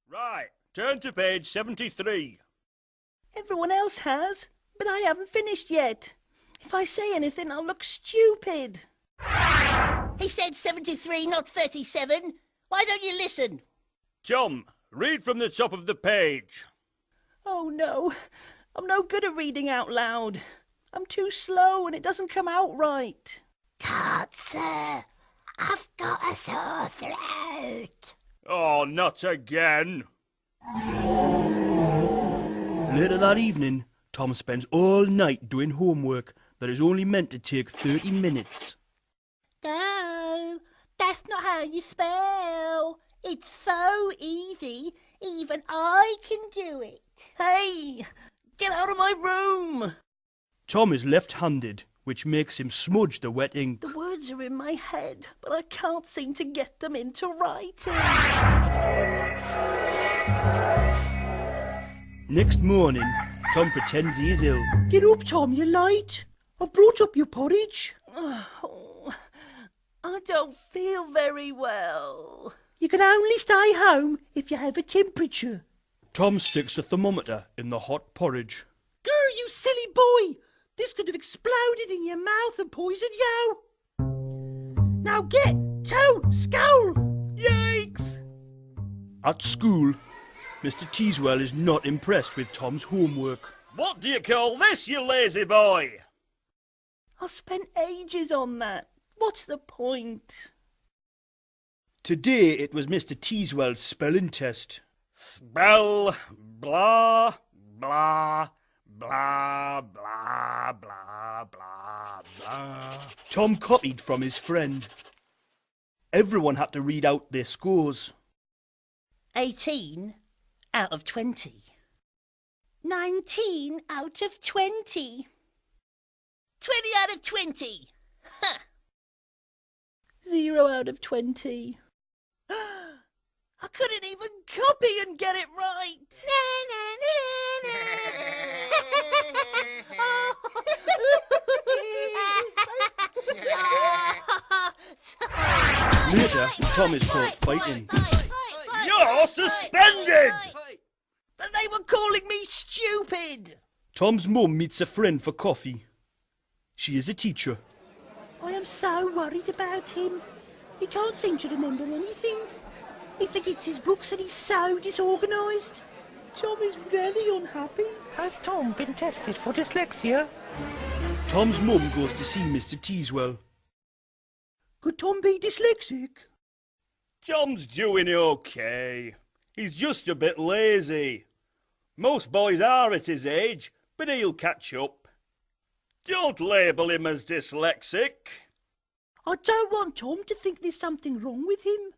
Right, turn to page 73. Everyone else has, but I haven't finished yet. If I say anything, I'll look stupid. He said 73, not 37. Why don't you listen? Tom, read from the top of the page. Oh no, I'm no good at reading out loud. I'm too slow and it doesn't come out right. Can't, sir. I've got a sore throat. Oh, not again. Later that evening, Tom spends all night doing homework that is only meant to take 30 minutes. No, that's not how you spell. It's so easy, even I can do it. Hey, get out of my room! Tom is left-handed, which makes him smudge the wet ink. The words are in my head, but I can't seem to get them into writing. Next morning, Tom pretends he is ill. Get up, Tom, you're late. I've brought up your porridge. Oh, I don't feel very well. You can only stay home if you have a temperature. Tom sticks a thermometer in the hot porridge. Grr, you silly boy! This could have exploded in your mouth and poisoned you. Now get to school! Yikes! At school, Mr. Teaswell is not impressed with Tom's homework. What do you call this, you lazy boy? I spent ages on that. What's the point? Today it was Mr. Teaswell's spelling test. Spell, blah, blah, blah, blah, blah, blah, blah. Tom copied from his friend. Everyone had to read out their scores. 18 out of 20. 19 out of 20. 20 out of 20. Ha! 0 out of 20. I couldn't even copy and get it right. Later, Tom is caught fighting. You're suspended! But they were calling me stupid. Tom's mum meets a friend for coffee. She is a teacher. I am so worried about him. He can't seem to remember anything. He forgets his books and he's so disorganised. Tom is very unhappy. Has Tom been tested for dyslexia? Tom's mum goes to see Mr. Teaswell. Could Tom be dyslexic? Tom's doing okay. He's just a bit lazy. Most boys are at his age, but he'll catch up. Don't label him as dyslexic. I don't want Tom to think there's something wrong with him.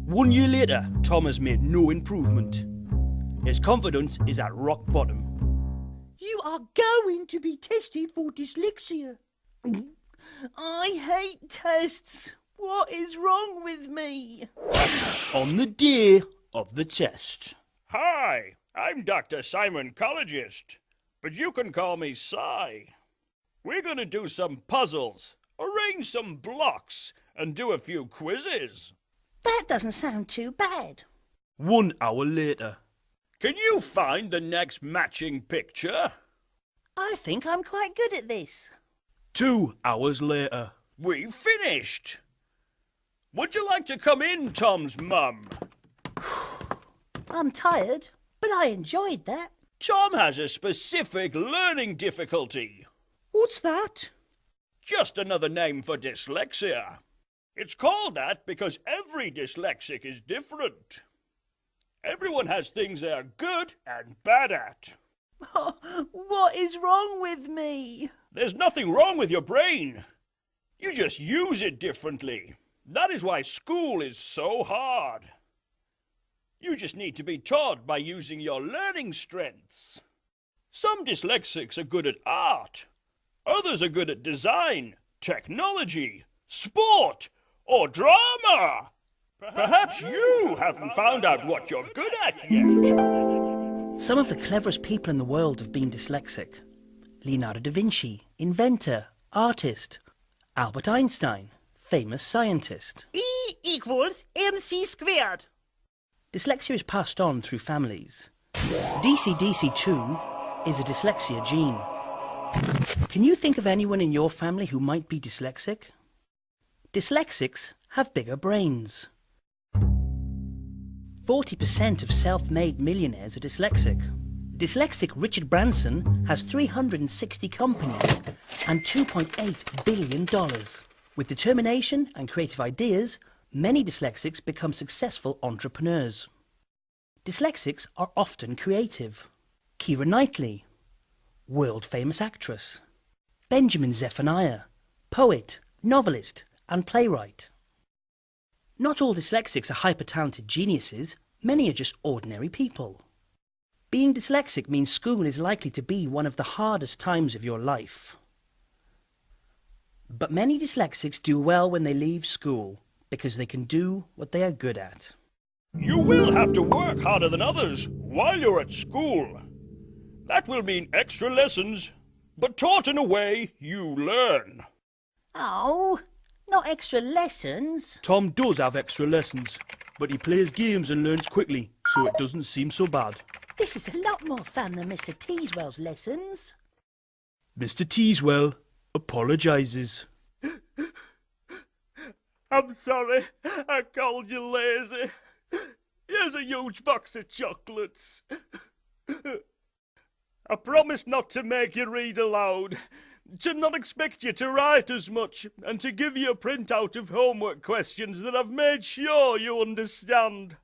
1 year later, Tom has made no improvement. His confidence is at rock bottom. You are going to be tested for dyslexia. I hate tests. What is wrong with me? On the day of the test. Hi, I'm Dr. Psychologist, but you can call me Cy. We're going to do some puzzles, arrange some blocks, and do a few quizzes. That doesn't sound too bad. 1 hour later. Can you find the next matching picture? I think I'm quite good at this. 2 hours later. We've finished. Would you like to come in, Tom's mum? I'm tired, but I enjoyed that. Tom has a specific learning difficulty. What's that? Just another name for dyslexia. It's called that because every dyslexic is different. Everyone has things they are good and bad at. What is wrong with me? There's nothing wrong with your brain. You just use it differently. That is why school is so hard. You just need to be taught by using your learning strengths. Some dyslexics are good at art. Others are good at design, technology, sport, or drama. Perhaps you haven't found out what you're good at yet. Some of the cleverest people in the world have been dyslexic. Leonardo da Vinci, inventor, artist. Albert Einstein, famous scientist. E equals mc squared. Dyslexia is passed on through families. DCDC2 is a dyslexia gene. Can you think of anyone in your family who might be dyslexic? Dyslexics have bigger brains. 40% of self-made millionaires are dyslexic. Dyslexic Richard Branson has 360 companies and $2.8 billion. With determination and creative ideas, many dyslexics become successful entrepreneurs. Dyslexics are often creative. Keira Knightley, world-famous actress. Benjamin Zephaniah, poet, novelist and playwright. Not all dyslexics are hyper-talented geniuses, many are just ordinary people. Being dyslexic means school is likely to be one of the hardest times of your life. But many dyslexics do well when they leave school because they can do what they are good at. You will have to work harder than others while you're at school. That will mean extra lessons, but taught in a way you learn. Oh, not extra lessons. Tom does have extra lessons, but he plays games and learns quickly, so it doesn't seem so bad. This is a lot more fun than Mr. Teaswell's lessons. Mr. Teaswell apologises. I'm sorry, I called you lazy. Here's a huge box of chocolates. I promise not to make you read aloud, to not expect you to write as much, and to give you a printout of homework questions that I've made sure you understand.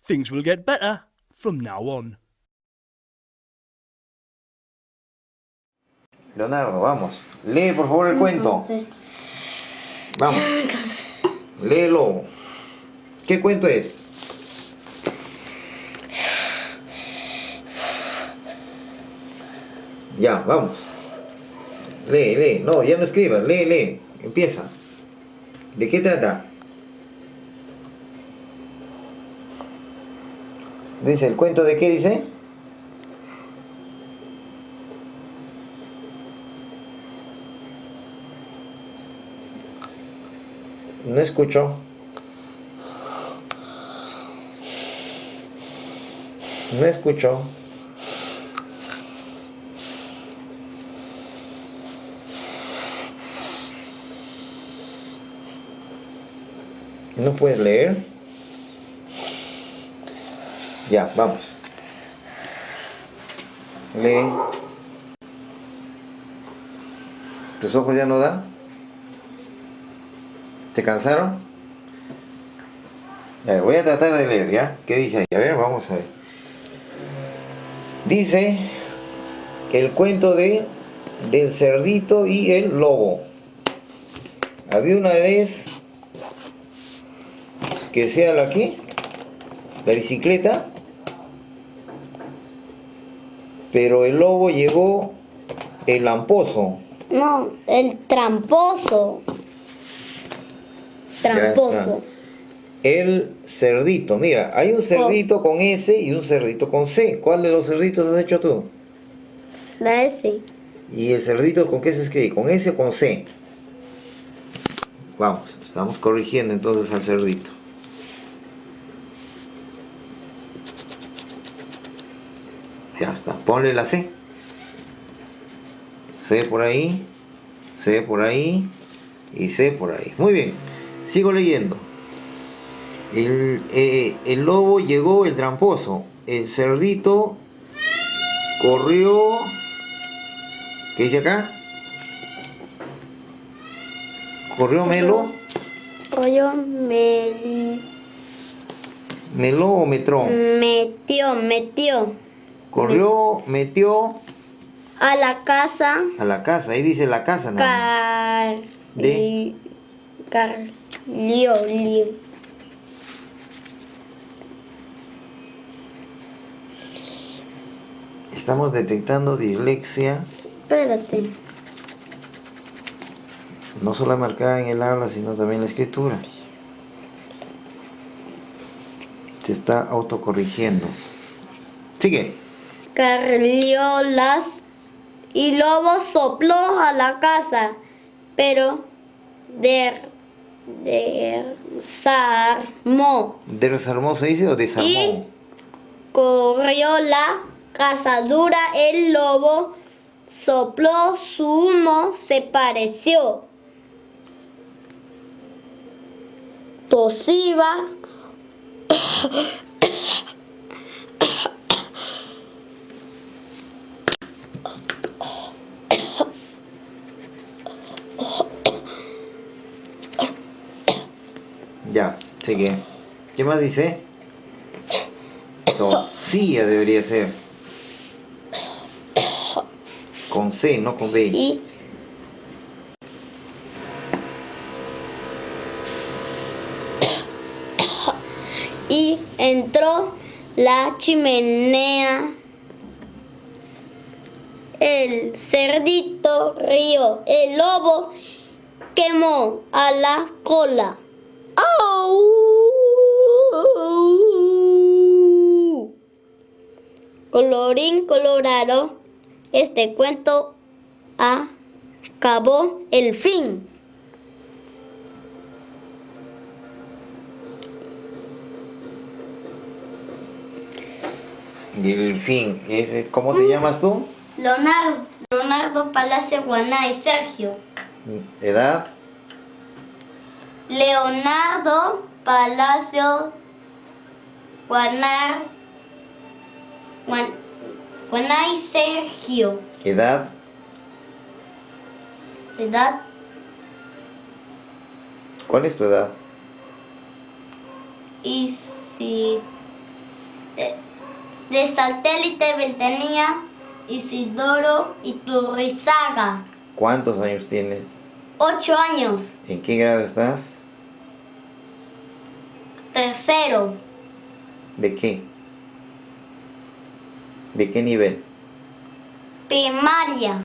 Things will get better from now on. Leonardo, vamos. Lee por favor el cuento. Vamos. Léelo. ¿Qué cuento es? Ya, vamos. Lee, lee. No, ya no escribas. Lee, lee. Empieza. ¿De qué trata? Dice, ¿el cuento de qué dice? No escucho. No escucho. ¿No puedes leer? Ya, vamos. Lee. ¿Tus ojos ya no dan? ¿Te cansaron? A ver, voy a tratar de leer, ¿ya? ¿Qué dice ahí? A ver, vamos a ver. Dice que el cuento del cerdito y el lobo. Había una vez que sea la bicicleta, pero el lobo llegó el lamposo. No, el tramposo. Tramposo. El cerdito, mira, hay un cerdito con S y un cerdito con C. ¿Cuál de los cerditos has hecho tú? La S. ¿Y el cerdito con qué se escribe? ¿Con S o con C? Vamos, estamos corrigiendo entonces al cerdito. Ya está, ponle la C. C por ahí, C por ahí y C por ahí. Muy bien, sigo leyendo. El lobo llegó el tramposo. El cerdito corrió. ¿Qué dice acá? Corrió Melo. Corrió Meló o metró. Metió. Corrió, metió. A la casa. A la casa, ahí dice la casa, ¿no? Lió. Estamos detectando dislexia. Espérate. No solo marcada en el habla, sino también en la escritura. Se está autocorrigiendo. Sigue. Carriolas y lobo sopló a la casa, pero de Desarmó. ¿Desarmó se dice o desarmó? Y corrió la cazadura, el lobo sopló su humo, se pareció. Tosiva. Ya, sigue. ¿Qué más dice? Tosía debería ser. Con C, no con B. Y entró la chimenea. El cerdito rió, el lobo quemó a la cola. ¡Au! Colorín colorado, este cuento acabó el fin. Y el fin, ¿cómo te llamas tú? Leonardo Palacio Guanay Sergio. ¿Edad? Leonardo Palacio Guanay Sergio. ¿Edad? ¿Edad? ¿Cuál es tu edad? Y si de satélite Ventanilla Isidoro Iturrizaga. ¿Cuántos años tienes? 8 años. ¿En qué grado estás? Tercero. ¿De qué? ¿De qué nivel? Primaria.